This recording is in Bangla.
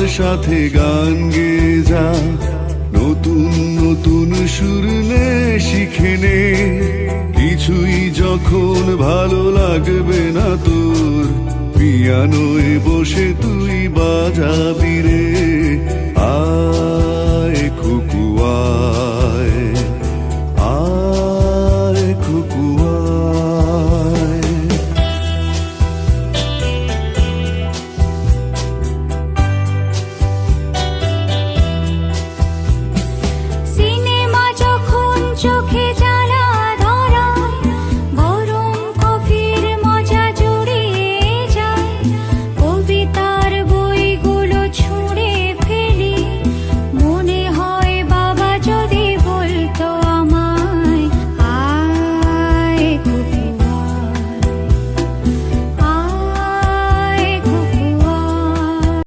সাথে গান গেয়ে যা, নতুন নতুন সুর নে শিখে নে। কিছুই যখন ভালো লাগবে না তোর, পিয়ানোয় বসে তুই বাজাবি রে।